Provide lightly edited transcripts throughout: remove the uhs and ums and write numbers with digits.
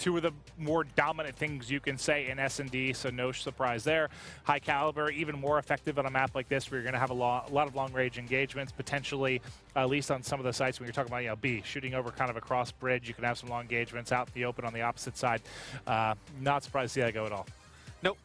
two of the more dominant things you can say in S&D, so no surprise there. High caliber, even more effective on a map like this where you're going to have a lot of long-range engagements, potentially, at least on some of the sites when you're talking about, you know, B, shooting over kind of across bridge. You can have some long engagements out in the open on the opposite side. Not surprised to see that go at all. Nope,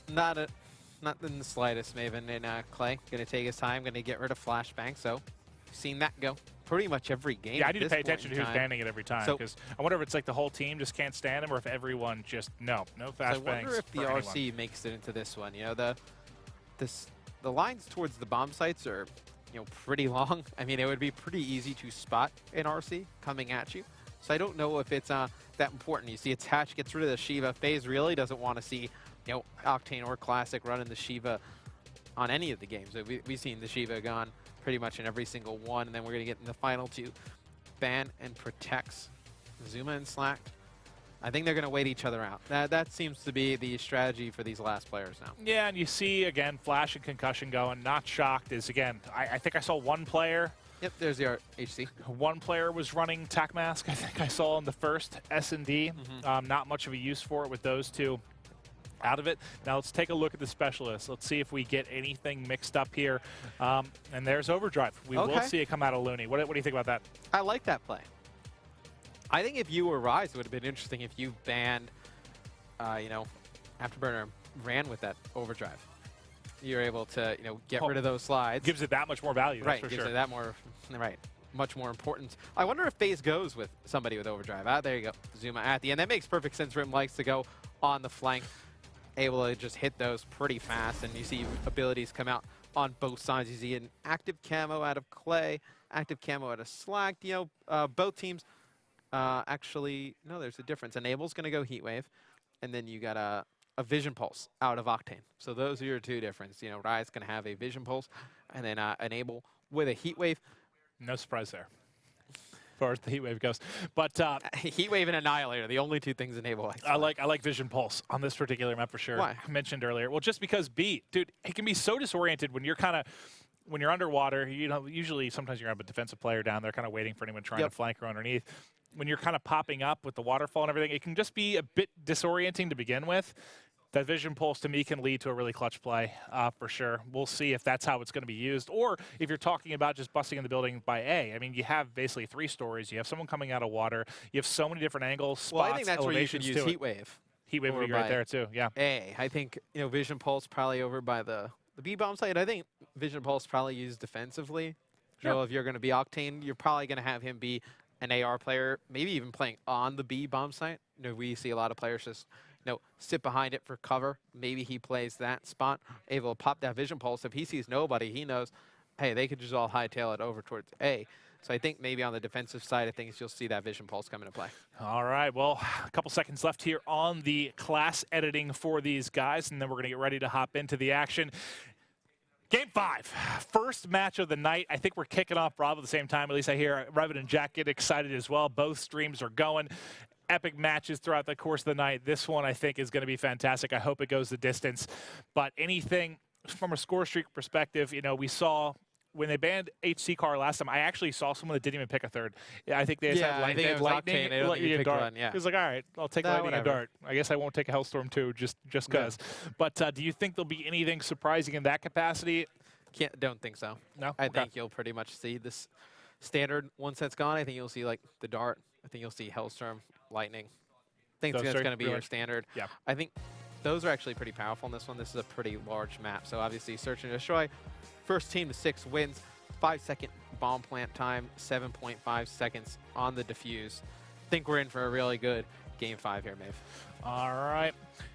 not in the slightest, Maven. And Clay, going to take his time, going to get rid of flashbang, so you've seen that go pretty much every game. Yeah, I need to pay attention to who's banning it every time, because I wonder if it's like the whole team just can't stand him, or if everyone just, no fast bangs. I wonder if the RC makes it into this one. You know, the lines towards the bomb sites are, you know, pretty long. I mean, it would be pretty easy to spot an RC coming at you. So I don't know if it's that important. You see Attach gets rid of the Shiva. FaZe really doesn't want to see, you know, Octane or Classic running the Shiva on any of the games. We've seen the Shiva gone pretty much in every single one, and then we're going to get in the final two. Ban and protects Zuma and Slack. I think they're going to wait each other out. That seems to be the strategy for these last players now. Yeah, and you see, again, Flash and Concussion going. Not shocked is, again, I think I saw one player. Yep, there's the HC. One player was running Tac Mask, I think I saw in the first S&D. Not much of a use for it with those two out of it. Now let's take a look at the specialists. Let's see if we get anything mixed up here. And there's Overdrive. We will see it come out of Looney. What do you think about that? I like that play. I think if you were Rise, it would have been interesting if you banned, you know, Afterburner ran with that Overdrive. You're able to, you know, get rid of those slides. Gives it that much more value, right, that's for gives sure. it that more, right, much more importance. I wonder if FaZe goes with somebody with Overdrive. There you go, Zuma at the end. That makes perfect sense. Rim likes to go on the flank, able to just hit those pretty fast, and you see abilities come out on both sides. You see an active camo out of Clay, active camo out of Slack. You know, both teams actually, no, there's a difference. Enable's going to go Heatwave, and then you got a Vision Pulse out of Octane. So those are your two differences. You know, Riot's going to have a Vision Pulse, and then Enable with a Heatwave. No surprise there, as far as the Heatwave goes. But Heatwave and Annihilator, the only two things Enable likes. I like Vision Pulse on this particular map for sure. Why? I mentioned earlier. Well, just because B, dude, it can be so disoriented when you're when you're underwater. You know, usually sometimes you're a defensive player down there, kind of waiting for anyone trying to flank or underneath. When you're kind of popping up with the waterfall and everything, it can just be a bit disorienting to begin with. That Vision Pulse, to me, can lead to a really clutch play, for sure. We'll see if that's how it's going to be used. Or if you're talking about just busting in the building by A. I mean, you have basically 3 stories. You have someone coming out of water. You have so many different angles, spots, well, I think that's where you should use Heatwave. Heatwave would be right there, too, yeah. A. I think, you know, Vision Pulse probably over by the B-bomb site. I think Vision Pulse probably used defensively. Sure. You know, if you're going to be Octane, you're probably going to have him be an AR player, maybe even playing on the B-bomb site. You know, we see a lot of players just, you know, sit behind it for cover. Maybe he plays that spot, able to pop that Vision Pulse. If he sees nobody, he knows, hey, they could just all hightail it over towards A. So I think maybe on the defensive side of things, you'll see that Vision Pulse come into play. All right, well, a couple seconds left here on the class editing for these guys, and then we're going to get ready to hop into the action. Game 5, first match of the night. I think we're kicking off Bravo at the same time. At least I hear Revit and Jack get excited as well. Both streams are going. Epic matches throughout the course of the night. This one, I think, is going to be fantastic. I hope it goes the distance. But anything from a score streak perspective, you know, we saw when they banned HC Car last time, I actually saw someone that didn't even pick a third. I think they just had I think it was lightning. Octane. Let you dart. one, yeah. He was like, all right, I'll take lightning and dart. I guess I won't take a Hellstorm too, just because. Yeah. But do you think there'll be anything surprising in that capacity? Don't think so. No? I think you'll pretty much see this standard once that's gone. I think you'll see like the dart. I think you'll see Hellstorm, lightning. I think that's going to be your standard. Yeah. I think those are actually pretty powerful in this one. This is a pretty large map. So obviously search and destroy. First team to 6 wins. 5-second bomb plant time. 7.5 seconds on the defuse. I think we're in for a really good game 5 here, Maeve. All right.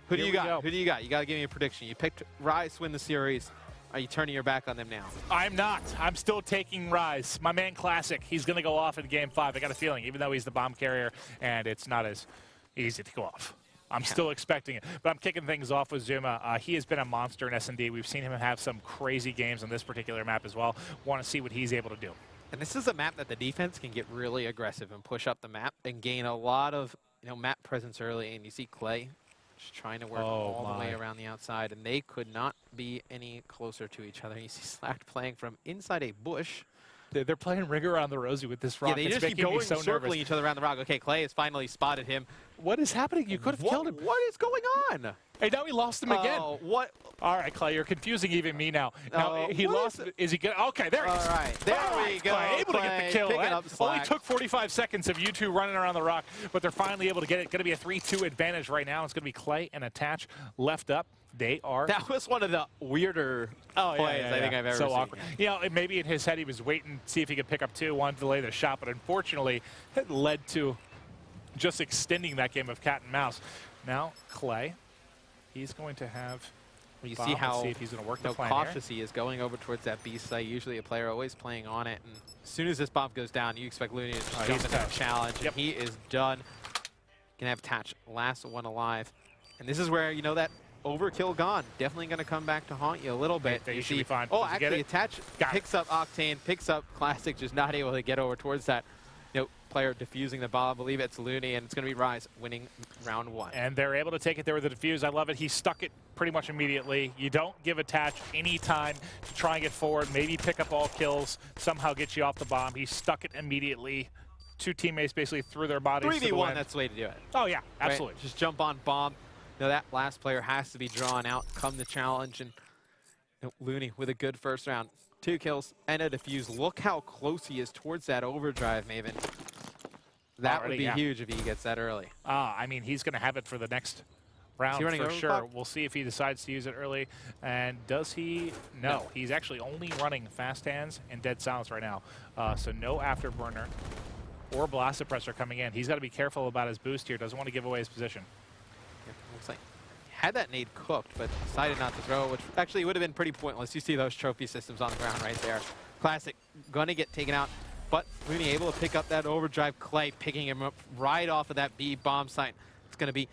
Who do you got? Who do you got? You got to give me a prediction. You picked Rise to win the series. Are you turning your back on them now? I'm not. I'm still taking Rise. My man Classic, he's going to go off in Game 5. I got a feeling, even though he's the bomb carrier, and it's not as easy to go off. I'm still expecting it. But I'm kicking things off with Zuma. He has been a monster in S&D. We've seen him have some crazy games on this particular map as well. Want to see what he's able to do. And this is a map that the defense can get really aggressive and push up the map and gain a lot of, you know, map presence early. And you see Clay just trying to work all the way around the outside, and they could not be any closer to each other. You see Slack playing from inside a bush, They're playing ring around the rosy with this rock. Yeah, they it's just keep making me going, so circling nervous. each other around the rock. Okay, Clay has finally spotted him. What is happening? You could have killed him. What is going on? Hey, now he lost him again. Oh, what? All right, Clay, you're confusing even me now. Now he what lost. Is he good? Okay, there he is. All right, there All we right, go. Clay, able to get the kill. Picking That up only slack. took 45 seconds of you two running around the rock, but they're finally able to get it. Going to be a 3-2 advantage right now. It's going to be Clay and Attach left up. They are. That was one of the weirder plays I think I've ever so seen. awkward. You know, maybe in his head he was waiting to see if he could pick up two, wanted to delay the shot, but unfortunately it led to just extending that game of cat and mouse. Now Clay, he's going to have. You bomb. see how Let's see if he's going to work the plan cautious he is going over towards that B site. Usually a player always playing on it, and as soon as this bomb goes down, you expect Looney to just jump into that challenge, and he is done. Gonna have Tatch last one alive, and this is where that overkill gone. Definitely gonna come back to haunt you a little bit. They you should see, be fine. oh, Does he get actually, it? Attach Got picks up Octane, picks up Classic, just not able to get over towards that. Player defusing the bomb. I believe it's Looney, and it's going to be Rise winning round one. And they're able to take it there with the defuse. I love it. He stuck it pretty much immediately. You don't give Attach any time to try and get forward, maybe pick up all kills, somehow get you off the bomb. He stuck it immediately. Two teammates basically threw their bodies to the 3v1, wind. that's the way to do it. Oh, yeah, absolutely. Right? Just jump on bomb. That last player has to be drawn out, come the challenge, and Looney with a good first round. 2 kills and a defuse. Look how close he is towards that overdrive, Maven. That would be huge if he gets that early. I mean, he's going to have it for the next round for sure. We'll see if he decides to use it early. And does he? No. He's actually only running fast hands and dead silence right now. So no afterburner or blast suppressor coming in. He's got to be careful about his boost here. Doesn't want to give away his position. Yeah, looks like he had that nade cooked, but decided not to throw, which actually would have been pretty pointless. You see those trophy systems on the ground right there. Classic going to get taken out. But Looney able to pick up that overdrive. Clay picking him up right off of that B bomb site. It's going to be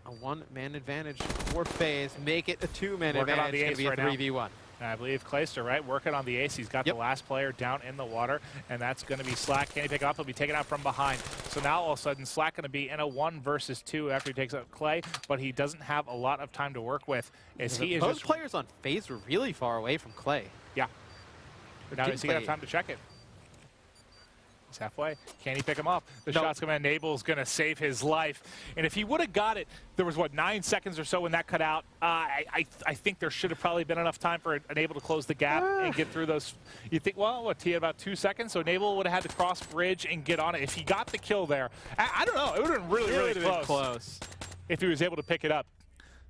a 1-man advantage for FaZe. Make it a 2-man advantage. It's going to be a 3v1. I believe Clayster, right, working on the ace. He's got the last player down in the water, and that's going to be Slack. Can he pick it up? He'll be taken out from behind. So now all of a sudden, Slack going to be in a 1 versus 2 after he takes out Clay, but he doesn't have a lot of time to work with. Those players on FaZe were really far away from Clay. Yeah. Now does he have time to check it? He's halfway. Can he pick him up? The shot's going to Enable's going to save his life. And if he would have got it, there was, what, 9 seconds or so when that cut out. I think there should have probably been enough time for Enable to close the gap and get through those. You think, well, what, he had about 2 seconds? So Enable would have had to cross bridge and get on it. If he got the kill there, I don't know. It would have been really close. If he was able to pick it up.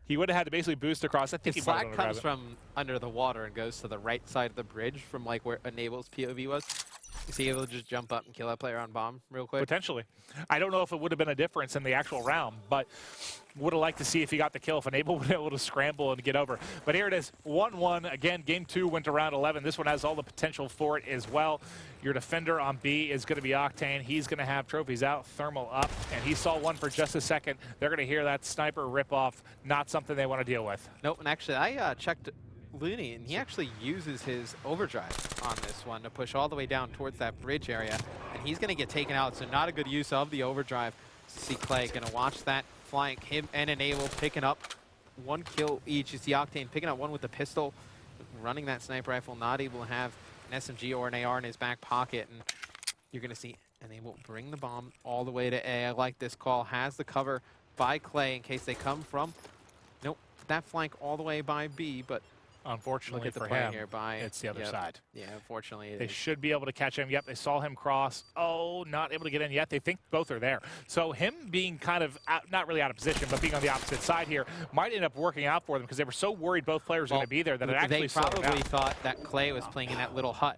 He would have had to basically boost across. I think if Slack comes from under the water and goes to the right side of the bridge from like where Enable's POV was, is he able to just jump up and kill that player on bomb real quick? Potentially. I don't know if it would have been a difference in the actual round, but would have liked to see if he got the kill, if Enable would have been able to scramble and get over. But here it is, 1-1. Again, game 2 went to round 11. This one has all the potential for it as well. Your defender on B is going to be Octane. He's going to have trophies out, thermal up, and he saw one for just a second. They're going to hear that sniper rip off. Not something they want to deal with. Nope, and actually I checked Looney, and he actually uses his overdrive on this one to push all the way down towards that bridge area, and he's going to get taken out, so not a good use of the overdrive. See Clay going to watch that flank, him and Enable picking up 1 kill each. You see Octane picking up 1 with the pistol, running that sniper rifle, not able to have an SMG or an AR in his back pocket, and you're going to see Enable bring the bomb all the way to A. I like this call, has the cover by Clay in case they come from, nope, that flank all the way by B, but unfortunately look at the for play him, here by it's the other side. Yeah, unfortunately they should be able to catch him. Yep, they saw him cross. Oh, not able to get in yet. They think both are there. So him being kind of not really out of position, but being on the opposite side here might end up working out for them because they were so worried both players were going to be there that it actually they probably thought that Clay was playing in that little hut.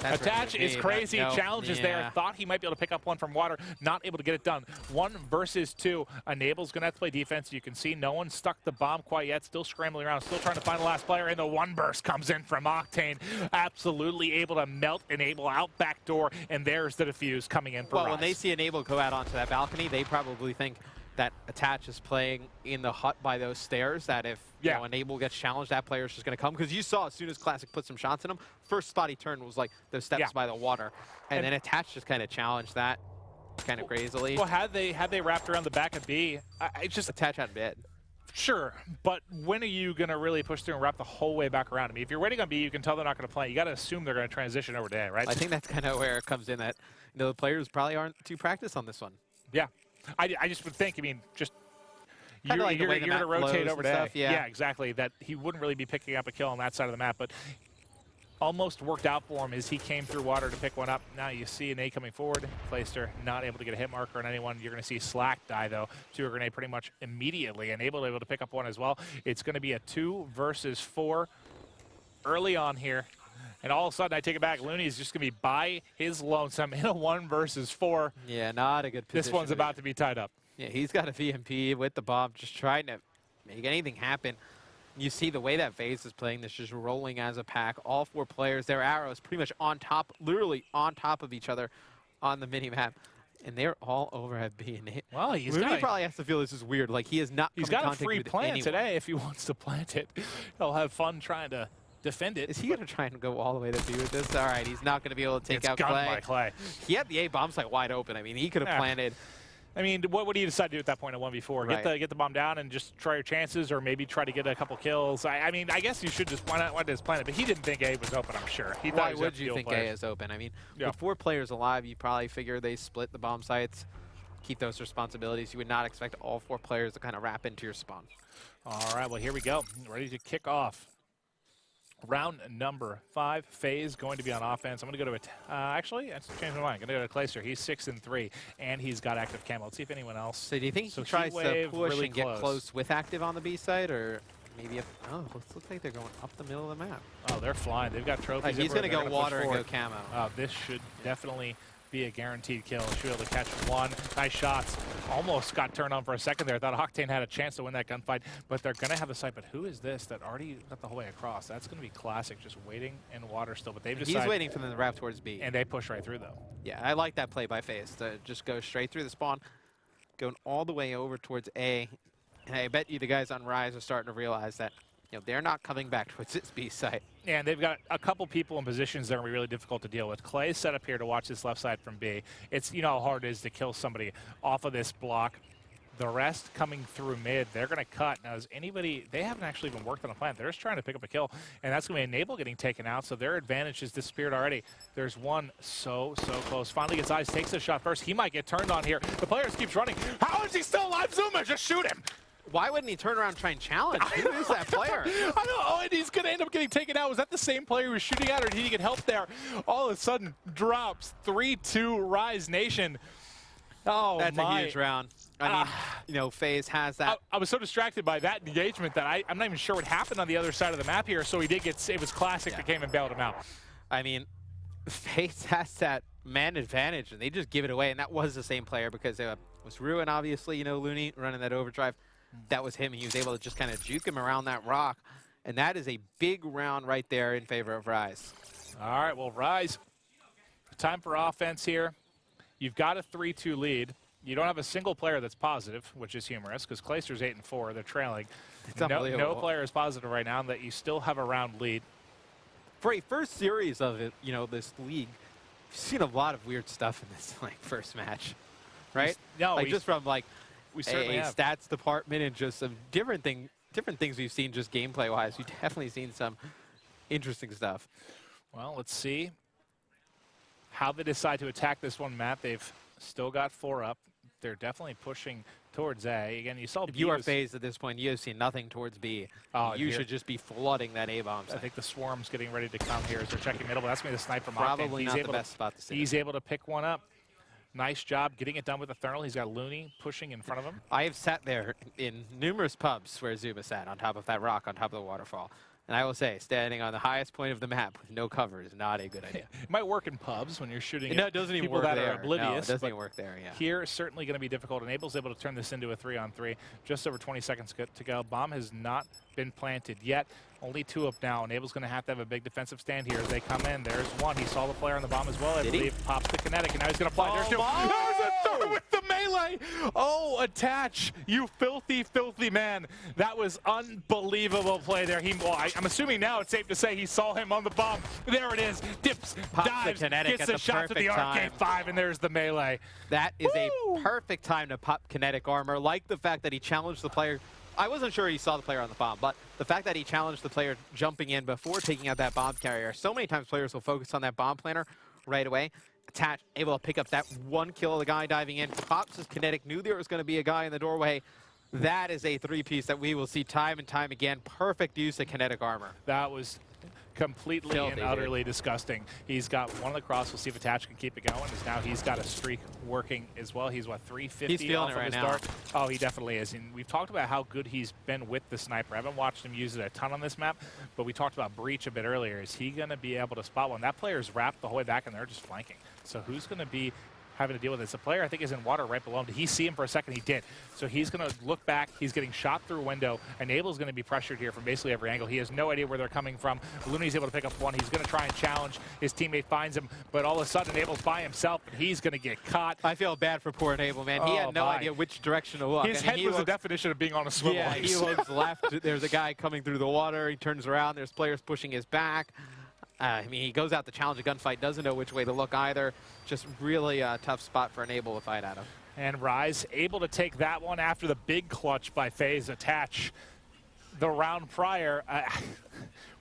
Attach is crazy. Challenge is there. Thought he might be able to pick up one from water. Not able to get it done. 1 versus 2. Enable's going to have to play defense. You can see no one stuck the bomb quite yet. Still scrambling around. Still trying to find the last player. And the 1 burst comes in from Octane. Absolutely able to melt Enable out back door. And there's the defuse coming in for Rise. When they see Enable go out onto that balcony, they probably think that Attach is playing in the hut by those stairs, that if Enable gets challenged, that player's just going to come. Because you saw as soon as Classic put some shots in him, first spot he turned was like those steps by the water. And then Attach just kind of challenged that kind of crazily. Well, had they wrapped around the back of B, I just... Attach had bid. Sure, but when are you going to really push through and wrap the whole way back around? I mean, if you're waiting on B, you can tell they're not going to play. You got to assume they're going to transition over to A, right? I think that's kind of where it comes in that the players probably aren't too practiced on this one. Yeah. I just would think, I mean, just Kinda like the way the you're map going to rotate flows over and to stuff, A. yeah. Yeah, exactly. That he wouldn't really be picking up a kill on that side of the map, but almost worked out for him as he came through water to pick one up. Now you see an A coming forward. Clayster not able to get a hit marker on anyone. You're going to see Slack die, though, to a grenade pretty much immediately, and able to pick up one as well. It's going to be a 2 versus 4 early on here. And all of a sudden, I take it back. Looney is just going to be by his lonesome in a 1 versus 4. Yeah, not a good position. This one's about to be tied up. Yeah, he's got a VMP with the bomb, just trying to make anything happen. You see the way that FaZe is playing this, just rolling as a pack. All 4 players, their arrows pretty much on top, literally on top of each other on the mini-map. And they're all over at B and A. Well, Looney probably has to feel this is weird. Like, he is not He's got a free plant today if he wants to plant it. He'll have fun trying to defend it. Is he going to try and go all the way to B with this? All right, he's not going to be able to take out Clay. It's gunned by Clay. He had the A bomb site wide open. I mean, he could have planted. I mean, what do you decide to do at that point at 1v4? Right. Get the bomb down and just try your chances, or maybe try to get a couple kills. I mean, I guess you should just why not just plan it? But he didn't think A was open, I'm sure. He thought Why he was would you think A is open? I mean, with 4 players alive, you probably figure they split the bomb sites, keep those responsibilities. You would not expect all 4 players to kind of wrap into your spawn. All right, well, here we go. Ready to kick off. Round number 5, FaZe going to be on offense. I'm going to go to actually, I changed my mind. I'm going to go to Clayster. He's 6-3, and he's got active camo. Let's see if anyone else. So do you think he tries to push and get close with active on the B side, or maybe up? Oh, looks like they're going up the middle of the map. Oh, they're flying. They've got trophies. He's going to go water and go camo. This should definitely be a guaranteed kill. Should be able to catch one. Nice shots. Almost got turned on for a second there. I thought Octane had a chance to win that gunfight, but they're going to have a sight. But who is this that already got the whole way across? That's going to be classic, just waiting in water still. But they've decided. He's waiting for them to wrap towards B. And they push right through, though. Yeah, I like that play by FaZe to just go straight through the spawn, going all the way over towards A. And I bet you the guys on Rise are starting to realize that they're not coming back towards this B site. And they've got a couple people in positions that are going to be really difficult to deal with. Clay's set up here to watch this left side from B. It's, you know how hard it is to kill somebody off of this block. The rest coming through mid, they're going to cut. Now, is anybody, they haven't actually even worked on a plant. They're just trying to pick up a kill, and that's going to be Enable getting taken out, so their advantage has disappeared already. There's one so close. Finally gets eyes, takes a shot first. He might get turned on here. The player keeps running. How is he still alive? Zuma, just shoot him. Why wouldn't he turn around and try and challenge? Who is that player? I don't know, and he's going to end up getting taken out. Was that the same player who was shooting at, or did he get help there? All of a sudden, drops 3-2 Rise Nation. Oh, that's a huge round. I mean, FaZe has that. I was so distracted by that engagement that I'm not even sure what happened on the other side of the map here, so he did get, it was classic that came and bailed him out. I mean, FaZe has that man advantage, and they just give it away, and that was the same player because it was Ruin, obviously, Looney running that overdrive. That was him. He was able to just kind of juke him around that rock, and that is a big round right there in favor of Rise. All right, well, Rise, time for offense here. You've got a 3-2 lead. You don't have a single player that's positive, which is humorous because Clayster's 8-4. They're trailing. No player is positive right now, and that you still have a round lead. For a first series of it, this league, we've seen a lot of weird stuff in this first match, right? Just from we certainly a stats department and just some different things we've seen just gameplay wise. We've definitely seen some interesting stuff. Well, let's see how they decide to attack this one map. They've still got 4 up. They're definitely pushing towards A. Again, you saw if you are FaZe at this point, you have seen nothing towards B. You should just be flooding that A bomb site. I think the swarm's getting ready to come here as they're checking middle, but that's going to be the snipe from Probably Octane. not the best spot to see. He's able to pick one up. Nice job getting it done with the thermal. He's got Looney pushing in front of him. I have sat there in numerous pubs where Zuma sat on top of that rock on top of the waterfall. And I will say, standing on the highest point of the map with no cover is not a good idea. It might work in pubs when you're shooting it doesn't even people work that there. are oblivious. No, it doesn't even work there, yeah. Here, certainly going to be difficult. Enable's able to turn this into a 3-on-3. Just over 20 seconds to go. Bomb has not been planted yet. Only 2 up now. Enable's going to have a big defensive stand here as they come in. There's one. He saw the player on the bomb as well, I believe. Pops the kinetic, and now he's going to fly. There's 2. There's a 3rd with the melee. Oh, attach, you filthy, filthy man. That was unbelievable play there. I'm assuming now it's safe to say he saw him on the bomb. There it is. Dips, pops dives, the kinetic gets at the shot to the Arcade 5, and there's the melee. That is a perfect time to pop kinetic armor. Like the fact that he challenged the player I wasn't sure he saw the player on the bomb, but the fact that he challenged the player jumping in before taking out that bomb carrier, so many times players will focus on that bomb planter right away, attach, able to pick up that one kill of the guy diving in, pops his kinetic, knew there was going to be a guy in the doorway. That is a three-piece that we will see time and time again. Perfect use of kinetic armor. That was completely and utterly disgusting. He's got one on the cross. We'll see if Attach can keep it going. As now he's got a streak working as well. He's, what, 350 he's feeling off it of right his now. dart? Oh, he definitely is. And we've talked about how good he's been with the sniper. I haven't watched him use it a ton on this map, but we talked about Breach a bit earlier. Is he going to be able to spot one? That player's wrapped the whole way back, and they're just flanking. So who's going to be having to deal with this? The player, I think, is in water right below him. Did he see him for a second? He did. So he's going to look back. He's getting shot through a window. Enable's going to be pressured here from basically every angle. He has no idea where they're coming from. Looney's able to pick up one. He's going to try and challenge. His teammate finds him, but all of a sudden, Enable's by himself, and he's going to get caught. I feel bad for poor Enable, man. He had no idea which direction to look. His head was the definition of being on a swivel. Yeah, he looks left. There's a guy coming through the water. He turns around. There's players pushing his back. I mean, he goes out to challenge a gunfight, doesn't know which way to look either. Just really a tough spot for Enable to fight out of. And Rise able to take that one after the big clutch by FaZe. Attach the round prior.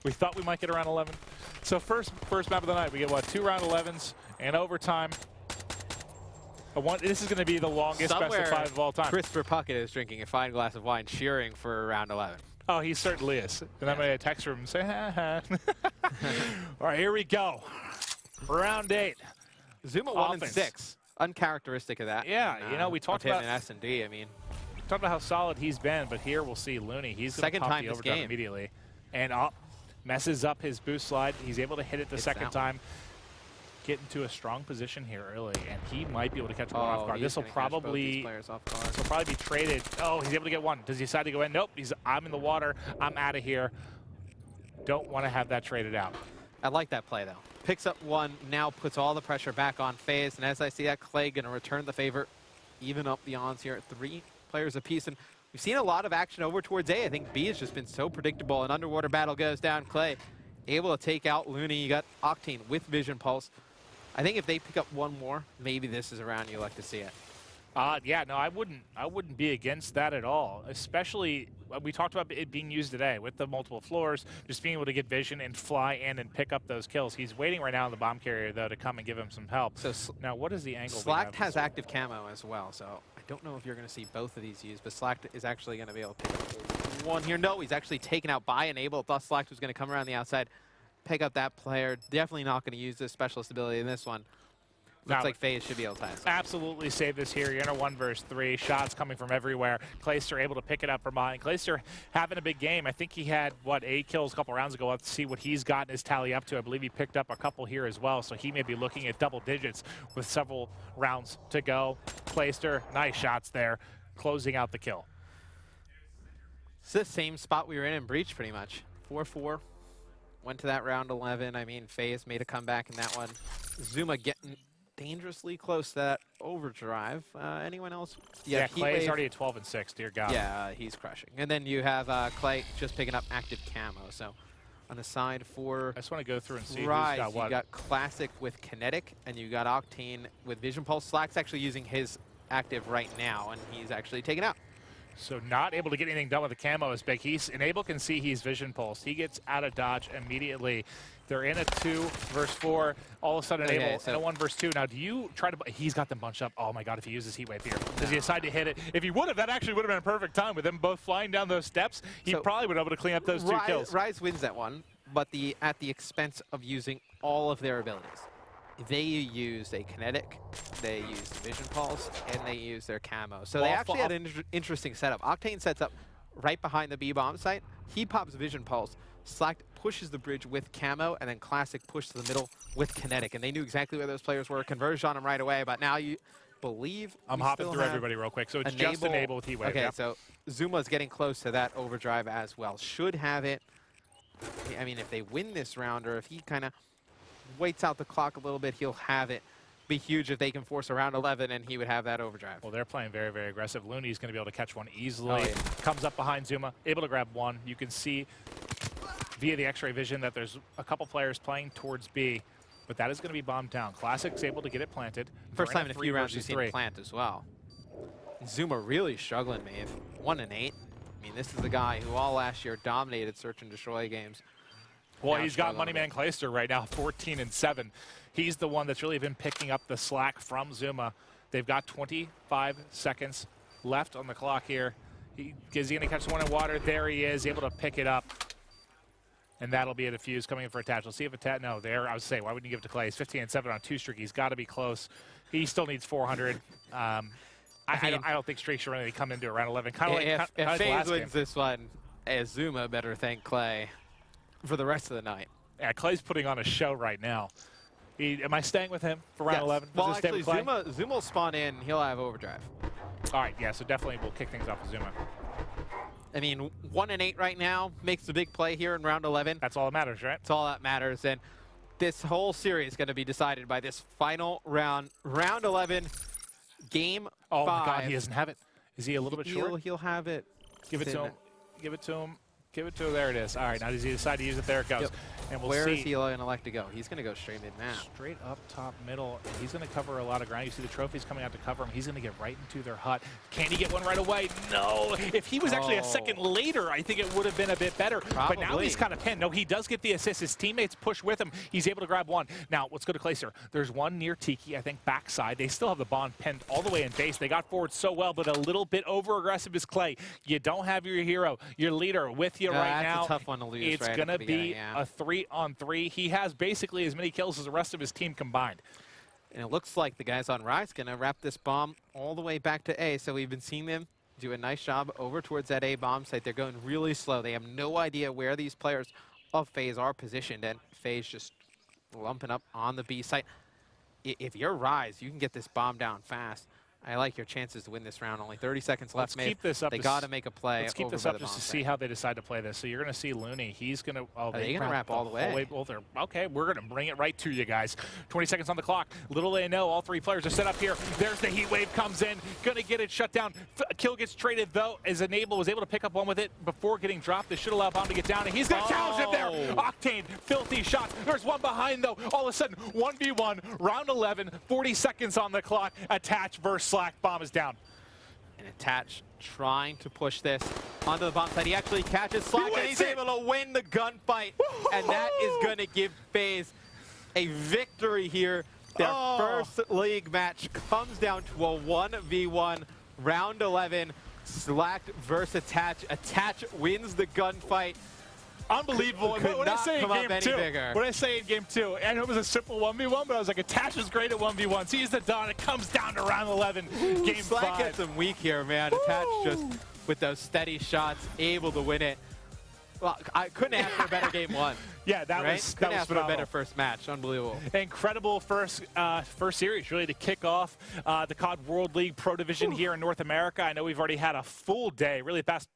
We thought we might get around 11. So first map of the night, we get, what, 2 round 11s and overtime. This is going to be the longest best of 5 of all time. Christopher Puckett is drinking a fine glass of wine, cheering for round 11. Oh, he certainly is. And I'm going to text him and say, ha ha. All right, here we go. Round 8. Zuma 1 and 6. Uncharacteristic of that. Yeah, you know, we talked about S&D. I mean, talked about how solid he's been, but here we'll see Looney. He's going to pop the overdrive immediately. And messes up his boost slide. He's able to hit it the second time. Get into a strong position here early, and he might be able to catch one off guard. This will probably be traded. Oh, he's able to get one. Does he decide to go in? Nope. I'm in the water. I'm out of here. Don't want to have that traded out. I like that play, though. Picks up one, now puts all the pressure back on FaZe, and as I see that, Clay going to return the favor, even up the odds here at 3 players apiece. And we've seen a lot of action over towards A. I think B has just been so predictable. An underwater battle goes down. Clay able to take out Looney. You got Octane with Vision Pulse. I think if they pick up one more, maybe this is a round you like to see it. Yeah, no, I wouldn't be against that at all. Especially, we talked about it being used today with the multiple floors, just being able to get vision and fly in and pick up those kills. He's waiting right now on the bomb carrier, though, to come and give him some help. So now, what is the angle? Slacked has active camo as well, so I don't know if you're going to see both of these used, but Slacked is actually going to be able to pick up one here. No, he's actually taken out by Enable. Thought Slacked was going to come around the outside, pick up that player. Definitely not going to use this specialist ability in this one. Looks like FaZe should be able to tie this up. Absolutely save this here. You're in a 1 versus 3. Shots coming from everywhere. Clayster able to pick it up from behind. Clayster having a big game. I think he had, 8 kills a couple rounds ago. Let's see what he's gotten his tally up to. I believe he picked up a couple here as well, so he may be looking at double digits with several rounds to go. Clayster, nice shots there, closing out the kill. It's the same spot we were in Breach, pretty much. 4-4. Went to that round 11. I mean, FaZe made a comeback in that one. Zuma getting dangerously close to that overdrive. Anyone else? Yeah, Clay's already at 12 and 6, dear God. Yeah, he's crushing. And then you have Clay just picking up active camo. So on the side for I just want to go through and see Rise, who's got what. You got Classic with Kinetic, and you got Octane with Vision Pulse. Slack's actually using his active right now, and he's actually taken out. So not able to get anything done with the camo is big. Enable can see he's Vision Pulse. He gets out of dodge immediately. They're in a 2 versus 4. All of a sudden, Enable in a 1 versus 2. Now, do you try to? He's got them bunched up. Oh my God! If he uses Heat Wave here, does he decide to hit it? If he would have, that actually would have been a perfect time with them both flying down those steps. He probably would have been able to clean up those 2 kills. Rise wins that one, but at the expense of using all of their abilities. They used a Kinetic, they used Vision Pulse, and they used their camo. So they actually had an interesting setup. Octane sets up right behind the B-bomb site. He pops Vision Pulse. Slacked pushes the bridge with camo, and then Classic pushed to the middle with Kinetic. And they knew exactly where those players were. Converged on him right away, but now you believe I'm hopping through everybody real quick. So it's just Enable with Heat Wave. Okay, so Zuma's getting close to that overdrive as well. Should have it. I mean, if they win this round, or if he kind of waits out the clock a little bit, he'll have it. Be huge if they can force around 11, and he would have that overdrive. Well, they're playing very, very aggressive. Looney's going to be able to catch one easily. Comes up behind Zuma, able to grab one. You can see via the X-ray vision that there's a couple players playing towards B, but that is going to be bombed down. Classic's able to get it planted. First time in a few rounds we've seen plant as well. Zuma really struggling, Maeve. 1 and 8. I mean, this is the guy who all last year dominated Search and Destroy games. Well, Now he's got struggling a Moneyman Clayster right now, 14-7. He's the one that's really been picking up the slack from Zuma. They've got 25 seconds left on the clock here. Is he going to catch the one in water? There he is, able to pick it up. And that'll be a defuse coming in for Attach. We'll see if Attach, no, there, I would say, why wouldn't you give it to Clay? He's 15-7 on 2 streak. He's got to be close. He still needs 400. I don't think streaks should really come into around 11. Kind of like if FaZe last wins game. this one, Zuma better thank Clay for the rest of the night. Yeah, Clay's putting on a show right now. Am I staying with him for round 11? Well, Does it stay actually, with Clay? Zuma will spawn in. He'll have overdrive. All right, yeah, so definitely we'll kick things off with Zuma. I mean, 1-8 right now makes a big play here in round 11. That's all that matters, right? That's all that matters. And this whole series is going to be decided by this final round. Round 11, game 5. Oh my God, he doesn't have it. Is he a little bit short? He'll have it. Give it to him. Give it to him. Give it to him. There it is. All right, now does he decide to use it? There it goes. Yep. And we'll Where see. is he going to elect to go? He's going to go straight mid-map. Straight up top middle. He's going to cover a lot of ground. You see the trophies coming out to cover him. He's going to get right into their hut. Can he get one right away? No. If he was actually a second later, I think it would have been a bit better. Probably. But now he's kind of pinned. No, he does get the assist. His teammates push with him. He's able to grab one. Now, let's go to Clayster. There's one near Tiki, I think, backside. They still have the bond pinned all the way in base. They got forward so well, but a little bit over-aggressive is Clay. You don't have your hero, your leader with you right now. That's a tough one to lose. It's right going to at the be beginning, a 3-on-3. He has basically as many kills as the rest of his team combined. And it looks like the guys on Rise going to wrap this bomb all the way back to A. So we've been seeing them do a nice job over towards that A bomb site. They're going really slow. They have no idea where these players of FaZe are positioned. And FaZe just lumping up on the B site. If you're Rise, you can get this bomb down fast. I like your chances to win this round. Only 30 seconds left. Let's keep this up. They got to make a play. Let's keep this up just to see how they decide to play this. So you're going to see Looney. He's going to. Oh, they're going to wrap all the way. Well, okay, we're going to bring it right to you guys. 20 seconds on the clock. Little they know, all 3 players are set up here. There's the heat wave comes in. Going to get it shut down. Kill gets traded though. As Enable was able to pick up one with it before getting dropped. This should allow Bomb to get down, and he's going to challenge him there. Octane, filthy shots. There's one behind though. All of a sudden, 1v1, round 11, 40 seconds on the clock. Attach versus Slack. Bomb is down. And Attach trying to push this onto the bomb side. He actually catches Slack and he's able to win the gunfight. And that is going to give FaZe a victory here. Their first league match comes down to a 1v1, round 11. Slack versus Attach. Attach wins the gunfight. Unbelievable. What I say in game 2, What I say in game 2, I know it was a simple 1v1, but I was like, Attach is great at 1v1s. He's the Don. It comes down to round 11, game 5. Slack gets him weak here, man. Attach just with those steady shots, able to win it. Well, I couldn't ask for a better game 1. Yeah, that right? was couldn't that was ask for a better first match. Unbelievable. Incredible first series, really, to kick off the COD World League Pro Division here in North America. I know we've already had a full day, really fast.